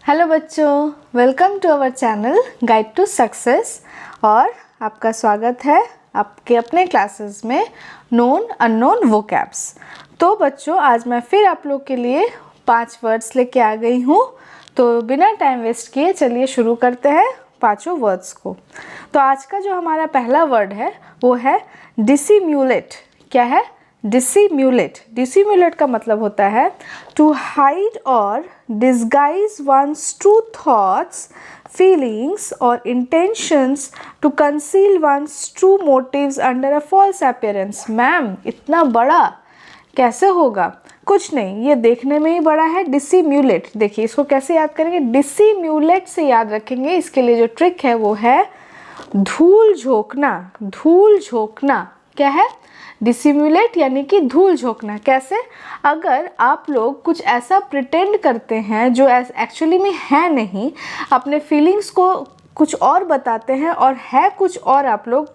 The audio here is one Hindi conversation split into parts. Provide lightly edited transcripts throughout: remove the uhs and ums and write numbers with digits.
हेलो बच्चों, welcome to our channel guide to success. और आपका स्वागत है आपके अपने क्लासेस में नोन अननोन वोकैब्स। तो बच्चों, आज मैं फिर आप लोग के लिए 5 वर्ड्स लेके आ गई हूँ। तो बिना टाइम वेस्ट किए चलिए शुरू करते हैं 5 वर्ड्स को। तो आज का जो हमारा पहला वर्ड है वो है डिसिम्युलेट। क्या है? डिसिम्युलेट। डिसिम्युलेट का मतलब होता है टू हाइड और disguise one's true thoughts, feelings और intentions, to conceal one's true motives under a false appearance. Ma'am, इतना बड़ा कैसे होगा? कुछ नहीं, ये देखने में ही बड़ा है। डिसिम्युलेट, देखिए इसको कैसे याद करेंगे? डिसिम्युलेट से याद रखेंगे। इसके लिए जो ट्रिक है वो है धूल झोंकना। धूल झोंकना क्या है? डिसिम्युलेट यानी कि धूल झोंकना। कैसे? अगर आप लोग कुछ ऐसा प्रिटेंड करते हैं जो एक्चुअली में है नहीं, अपने फीलिंग्स को कुछ और बताते हैं और है कुछ और, आप लोग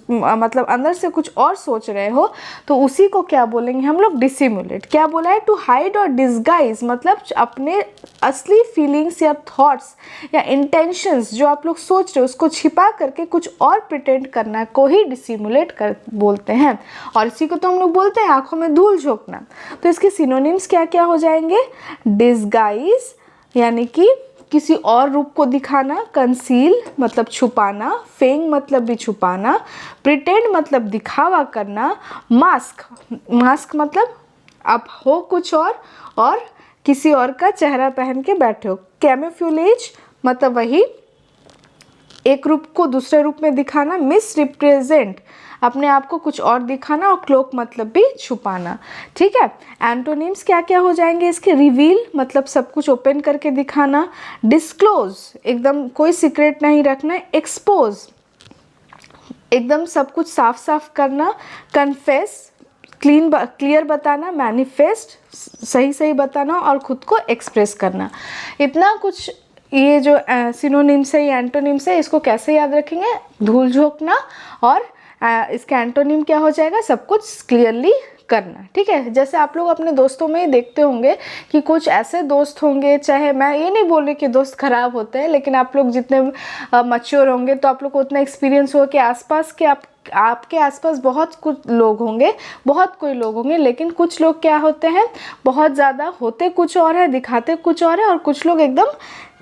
मतलब अंदर से कुछ और सोच रहे हो, तो उसी को क्या बोलेंगे हम लोग? डिसिम्युलेट। क्या बोला है? टू हाइड और डिस्गाइज, मतलब अपने असली फीलिंग्स या थॉट्स या इंटेंशंस जो आप लोग सोच रहे हो उसको छिपा करके कुछ और प्रिटेंड करना को ही डिसिम्युलेट कर बोलते हैं। और इसी को तो हम लोग बोलते हैं आंखों में धूल झोंकना। तो इसके सिनोनिम्स क्या क्या हो जाएंगे? डिस्गाइज यानी कि किसी और रूप को दिखाना, कंसील मतलब छुपाना, फेंग मतलब भी छुपाना, प्रिटेंड मतलब दिखावा करना, मास्क, मास्क मतलब आप हो कुछ और किसी और का चेहरा पहन के बैठे हो। कैमोफ्लेज मतलब वही एक रूप को दूसरे रूप में दिखाना, मिस रिप्रेजेंट अपने आप को कुछ और दिखाना, और क्लोक मतलब भी छुपाना। ठीक है। एंटोनिम्स क्या क्या हो जाएंगे इसके? रिवील मतलब सब कुछ ओपन करके दिखाना, डिस्क्लोज एकदम कोई सीक्रेट नहीं रखना, एक्सपोज एकदम सब कुछ साफ साफ करना, कन्फेस क्लियर बताना, मैनिफेस्ट सही सही बताना और खुद को एक्सप्रेस करना। इतना कुछ ये जो सिनोनिम्स है, ये एंटोनिम्स है, इसको कैसे याद रखेंगे? धूल झोंकना, और इसका एंटोनिम क्या हो जाएगा? सब कुछ क्लियरली करना। ठीक है। जैसे आप लोग अपने दोस्तों में ही देखते होंगे कि कुछ ऐसे दोस्त होंगे, चाहे मैं ये नहीं बोल रही कि दोस्त खराब होते हैं, लेकिन आप लोग जितने मैच्योर होंगे तो आप लोग को उतना एक्सपीरियंस होगा कि आसपास के आपके आसपास बहुत कुछ लोग होंगे, बहुत कोई लोग होंगे, लेकिन कुछ लोग क्या होते हैं, बहुत ज़्यादा होते कुछ और है, दिखाते कुछ और है, और कुछ लोग एकदम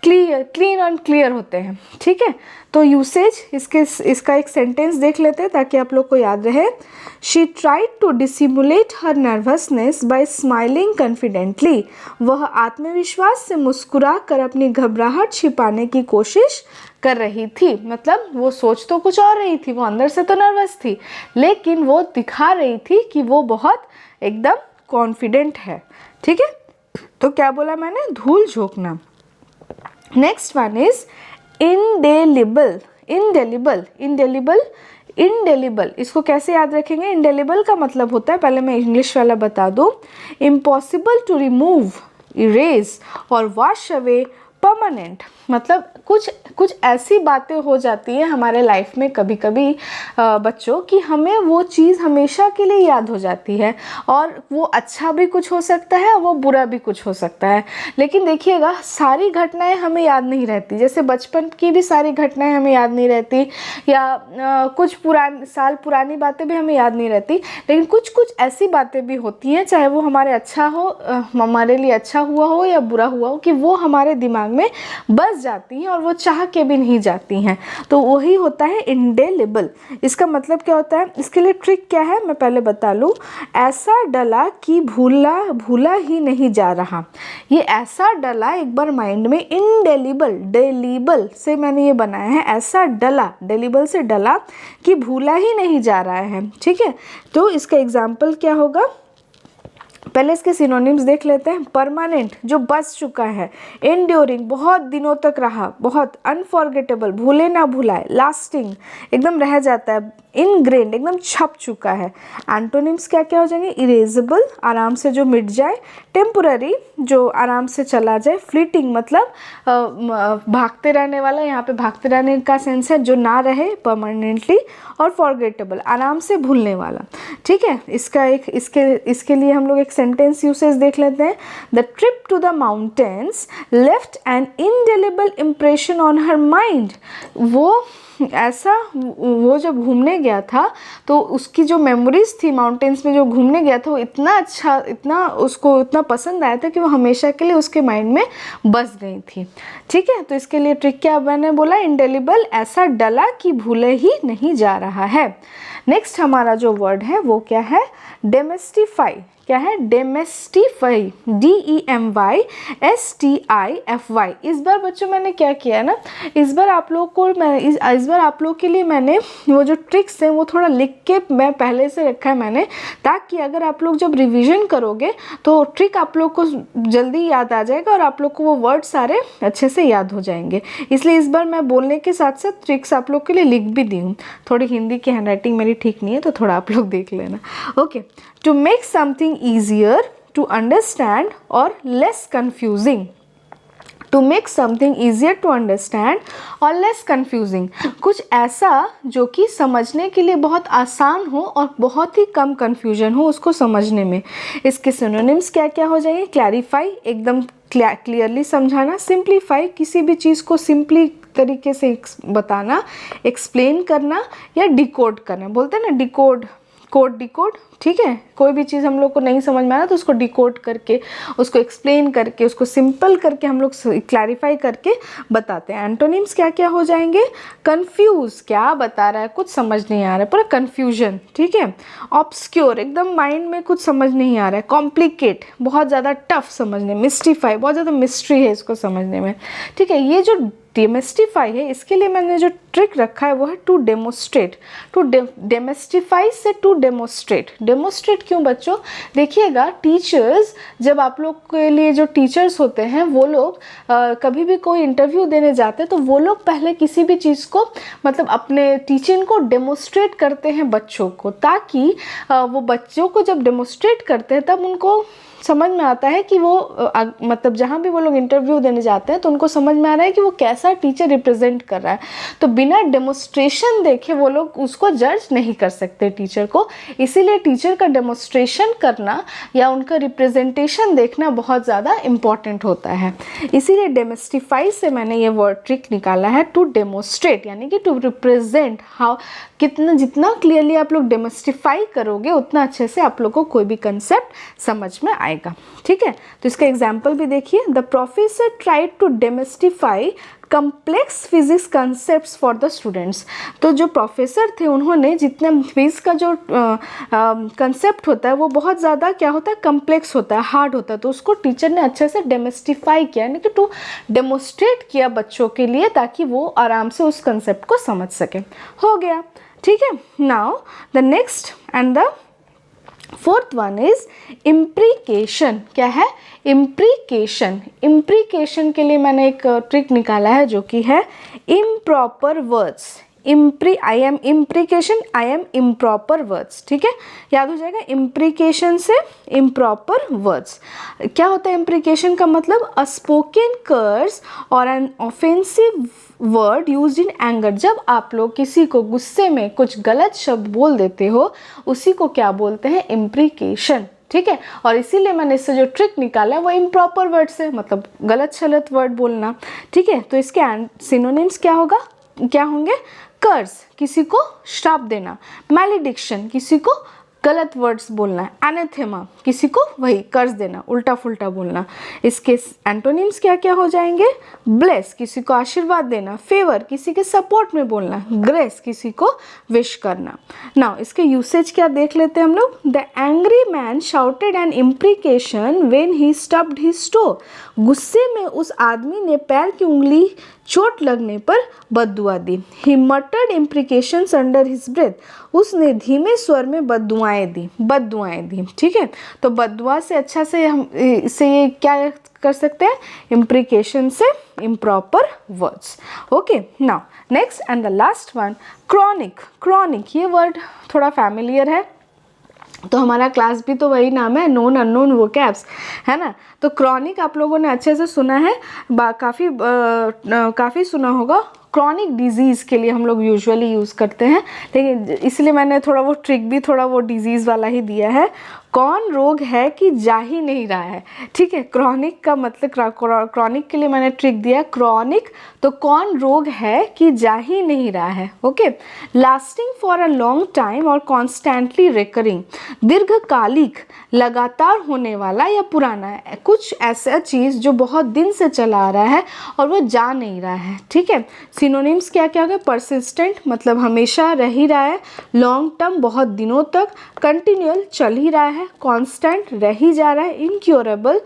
क्लीन एंड क्लियर होते हैं। ठीक है। तो यूसेज इसका एक सेंटेंस देख लेते हैं ताकि आप लोग को याद रहे। She tried to dissimulate her nervousness by smiling confidently. वह आत्मविश्वास से मुस्कुरा कर अपनी घबराहट छिपाने की कोशिश कर रही थी। मतलब वो सोच तो कुछ और रही थी, वो अंदर से तो नर्वस थी, लेकिन वो दिखा रही थी कि वो बहुत एकदम कॉन्फिडेंट है। ठीक है। तो क्या बोला मैंने? धूल झोंकना। Next one is indelible. Indelible, indelible, indelible, इसको कैसे याद रखेंगे? इंडेलिबल का मतलब होता है, पहले मैं इंग्लिश वाला बता दूं, इम्पॉसिबल टू रिमूव, इरेज और वॉश अवे, परमानेंट। मतलब कुछ ऐसी बातें हो जाती हैं हमारे लाइफ में कभी कभी बच्चों, कि हमें वो चीज़ हमेशा के लिए याद हो जाती है, और वो अच्छा भी कुछ हो सकता है, वो बुरा भी कुछ हो सकता है। लेकिन देखिएगा, सारी घटनाएं हमें याद नहीं रहती। जैसे बचपन की भी सारी घटनाएं हमें याद नहीं रहती, या कुछ साल पुरानी बातें भी हमें याद नहीं रहती, लेकिन कुछ कुछ ऐसी बातें भी होती हैं, चाहे वो हमारे लिए अच्छा हुआ हो या बुरा हुआ हो, कि वो हमारे दिमाग में बस जाती हैं और वो चाह के भी नहीं जाती हैं। तो वही होता है इंडेलिबल। इसका मतलब क्या होता है? इसके लिए ट्रिक क्या है मैं पहले बता लूँ। ऐसा डला कि भूला ही नहीं जा रहा। ये ऐसा डला एक बार माइंड में, इंडेलिबल, डेलिबल से मैंने ये बनाया है, ऐसा डला, डेलिबल से डला कि भूला ही नहीं जा रहा है। ठीक है। तो इसका एग्जाम्पल क्या होगा? पहले इसके सिनोनिम्स देख लेते हैं। परमानेंट, जो बस चुका है, एंड्योरिंग, बहुत दिनों तक रहा, बहुत, अनफॉरगेटेबल, भूले ना भुलाए, लास्टिंग, एकदम रह जाता है, इनग्रेन्ड, एकदम छप चुका है। एंटोनिम्स क्या क्या हो जाएंगे? इरेजेबल, आराम से जो मिट जाए, टेम्पोररी, जो आराम से चला जाए, फ्लीटिंग मतलब भागते रहने वाला, यहाँ पे भागते रहने का सेंस है, जो ना रहे परमानेंटली, और फॉरगेटेबल, आराम से भूलने वाला। ठीक है। इसके लिए हम लोग एक सेंटेंस यूसेज देख लेते हैं। The trip to the mountains left an indelible impression on her mind. वो जब घूमने गया था तो उसकी जो मेमोरीज थी माउंटेन्स में जो घूमने गया था वो इतना अच्छा, उसको इतना पसंद आया था कि वो हमेशा के लिए उसके माइंड में बस गई थी। ठीक है, तो इसके लिए ट्रिक क्या मैंने बोला, इंडेलिबल, ऐसा डला कि भूले ही नहीं जा रहा है। नेक्स्ट हमारा जो वर्ड है वो क्या है, डेमेस्टिफाई। क्या है, डेमेस्टिफाई, DEMYSTIFY। इस बार बच्चों मैंने क्या किया है ना, इस बार आप लोग के लिए मैंने वो जो ट्रिक्स हैं वो थोड़ा लिख के मैं पहले से रखा है मैंने, ताकि अगर आप लोग जब रिवीजन करोगे तो ट्रिक आप लोग को जल्दी याद आ जाएगा और आप लोग को वो वर्ड सारे अच्छे से याद हो जाएंगे। इसलिए इस बार मैं बोलने के साथ साथ ट्रिक्स आप लोग के लिए लिख भी दी हूँ। थोड़ी हिंदी की हैंडराइटिंग मेरी ठीक नहीं है तो थोड़ा आप लोग देख लेना। Okay, to make something easier to understand or less confusing। To make something easier to understand or less confusing, कुछ ऐसा जो कि समझने के लिए बहुत आसान हो और बहुत ही कम confusion हो उसको समझने में। इसके synonyms क्या क्या हो जाएंगे, clarify, एकदम क्लियरली समझाना, सिंप्लीफाई, किसी भी चीज़ को सिंपली तरीके से बताना, एक्सप्लेन करना, या डिकोड करना। बोलते हैं ना डिकोड, कोड डिकोड। ठीक है, कोई भी चीज़ हम लोग को नहीं समझ में आना तो उसको डिकोड करके, उसको एक्सप्लेन करके, उसको सिंपल करके हम लोग क्लैरिफाई करके बताते हैं। एंटोनिम्स क्या क्या हो जाएंगे, कंफ्यूज, क्या बता रहा है कुछ समझ नहीं आ रहा है, पूरा कंफ्यूजन। ठीक है, ऑब्सक्योर, एकदम माइंड में कुछ समझ नहीं आ रहा है, कॉम्प्लिकेट, बहुत ज़्यादा टफ समझने, मिस्टिफाई, बहुत ज़्यादा मिस्ट्री है इसको समझने में। ठीक है, ये जो डेमेस्टिफाई है इसके लिए मैंने जो ट्रिक रखा है वो है टू डेमोस्ट्रेट। टू डेमेस्टिफाई से टू डेमोस्ट्रेट। डेमोस्ट्रेट क्यों बच्चों, देखिएगा टीचर्स, जब आप लोग के लिए जो टीचर्स होते हैं वो लोग कभी भी कोई इंटरव्यू देने जाते हैं तो वो लोग पहले किसी भी चीज़ को मतलब अपने टीचिंग को डेमोस्ट्रेट करते हैं बच्चों को, ताकि वो बच्चों को जब डेमोस्ट्रेट करते हैं तब उनको समझ में आता है कि वो मतलब जहाँ भी वो लोग इंटरव्यू देने जाते हैं तो उनको समझ में आ रहा है कि वो कैसा टीचर रिप्रेजेंट कर रहा है। तो बिना डेमोस्ट्रेशन देखे वो लोग उसको जज नहीं कर सकते टीचर को, इसीलिए टीचर का डेमोस्ट्रेशन करना या उनका रिप्रेजेंटेशन देखना बहुत ज़्यादा इम्पॉर्टेंट होता है। इसीलिए डेमोस्टिफाई से मैंने ये वर्ड ट्रिक निकाला है, टू डेमोस्ट्रेट, यानी कि टू रिप्रेजेंट। हाउ, जितना क्लियरली आप लोग डेमोस्टिफाई करोगे उतना अच्छे से आप लोग को कोई भी कंसेप्ट समझ में आएगा। ठीक है, तो इसका एग्जाम्पल भी देखिए, the professor tried to demystify complex physics concepts for the students. तो जो प्रोफेसर थे उन्होंने जितने फिजिक्स का जो कंसेप्ट होता है वो बहुत ज़्यादा क्या होता है, कम्प्लेक्स होता है, हार्ड होता है, तो उसको टीचर ने अच्छे से डेमोस्टिफाई किया, यानी कि टू डेमोस्ट्रेट किया बच्चों के लिए, ताकि वो आराम से उस कंसेप्ट को समझ सके। हो गया, ठीक है। Now the next and the fourth one is imprecation. क्या है, इम्प्रीकेशन। इम्प्रीकेशन के लिए मैंने एक ट्रिक निकाला है जो कि है improper words. I M imprecation, I M improper words. ठीक है, याद हो जाएगा, इम्प्रीकेशन से इम्प्रॉपर वर्ड्स। क्या होता है इम्प्रीकेशन का मतलब, अ स्पोकन कर्स और an offensive word used in anger. जब आप लोग किसी को गुस्से में कुछ गलत शब्द बोल देते हो उसी को क्या बोलते हैं, इम्प्रीकेशन। ठीक है, और इसीलिए मैंने इससे जो ट्रिक निकाला है वो इम्प्रॉपर वर्ड से, मतलब गलत सलत वर्ड बोलना। ठीक है, तो इसके सिनोनिम्स क्या होंगे, कर्स, किसी को श्राप देना, मैलिडिक्शन, किसी को गलत वर्ड्स बोलना, एनाथेमा, किसी को वही कर्ज देना, उल्टा फुल्टा बोलना। इसके एंटोनिम्स क्या क्या हो जाएंगे, ब्लेस, किसी को आशीर्वाद देना, फेवर, किसी के सपोर्ट में बोलना, ग्रेस, किसी को विश करना। नाउ इसके यूसेज क्या देख लेते हैं हम लोग। The angry man shouted an imprecation when he stubbed his toe. गुस्से में उस आदमी ने पैर की उंगली चोट लगने पर बद्दुआ दी। ही मटर्ड इम्प्रीकेशंस अंडर हिज ब्रेथ। उसने धीमे स्वर में बद्दुआएं दी। ठीक है, तो बद्दुआ से अच्छा से हम इससे ये क्या कर सकते हैं, इम्प्रीकेशन से improper words. Okay, now next and the last one, chronic. Chronic ये वर्ड थोड़ा फैमिलियर है, तो हमारा क्लास भी तो वही नाम है, नोन अननोन वोकैब्स, है ना। तो क्रॉनिक आप लोगों ने अच्छे से सुना है, काफ़ी सुना होगा। क्रॉनिक डिजीज़ के लिए हम लोग यूजुअली यूज़ करते हैं, लेकिन इसलिए मैंने थोड़ा वो ट्रिक भी थोड़ा वो डिजीज़ वाला ही दिया है। कौन रोग है कि जा ही नहीं रहा है, ठीक है। क्रॉनिक का मतलब क्रॉनिक के लिए मैंने ट्रिक दिया, क्रॉनिक तो कौन रोग है कि जा ही नहीं रहा है, okay. Lasting for a long time और कॉन्स्टेंटली रिकरिंग, दीर्घकालिक, लगातार होने वाला या पुराना है, कुछ ऐसा चीज़ जो बहुत दिन से चला आ रहा है और वो जा नहीं रहा है, ठीक है। सिनोनिम्स क्या क्या हो गए, परसिस्टेंट मतलब हमेशा रह ही रहा है, लॉन्ग टर्म बहुत दिनों तक, कंटिन्यूअल चल ही रहा है, कांस्टेंट रह ही जा रहा है, इनक्योरेबल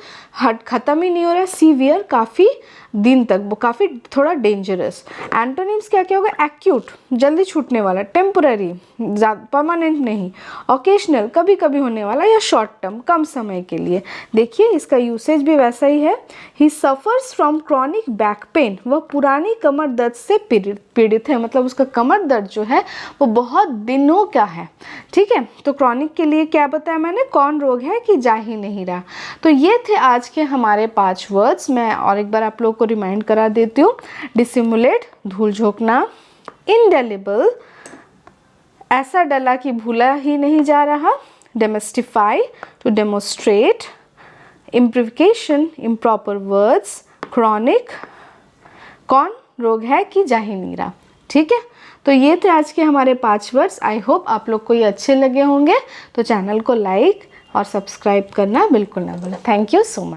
ख़त्म ही नहीं हो रहा है, सीवियर काफ़ी दिन तक, वो काफ़ी थोड़ा डेंजरस। एंटोनिम्स क्या क्या होगा, एक्यूट जल्दी छूटने वाला, टेम्पररी परमानेंट नहीं, ओकेशनल कभी कभी होने वाला, या शॉर्ट टर्म कम समय के लिए। देखिए इसका यूसेज भी वैसा ही है। He suffers from chronic back pain, वह पुरानी कमर दर्द से पीड़ित है, मतलब उसका कमर दर्द जो है वो बहुत दिनों का है, ठीक है। तो क्रॉनिक के लिए क्या बताया मैंने, कौन रोग है कि जा ही नहीं रहा। तो ये थे आज के हमारे 5 वर्ड्स। मैं और एक बार आप लोग को रिमाइंड करा देती हूँ। डिसिमुलेट धूल झोंकना, इंडेलिबल ऐसा डला कि भूला ही नहीं जा रहा, demystify to demonstrate, imprecation improper words, chronic कौन रोग है कि जा ही नहीं रहा, ठीक है। तो ये थे आज के हमारे 5 वर्ड्स। आई होप आप लोग को ये अच्छे लगे होंगे। तो चैनल को लाइक और सब्सक्राइब करना बिल्कुल ना भूलें। Thank you so much.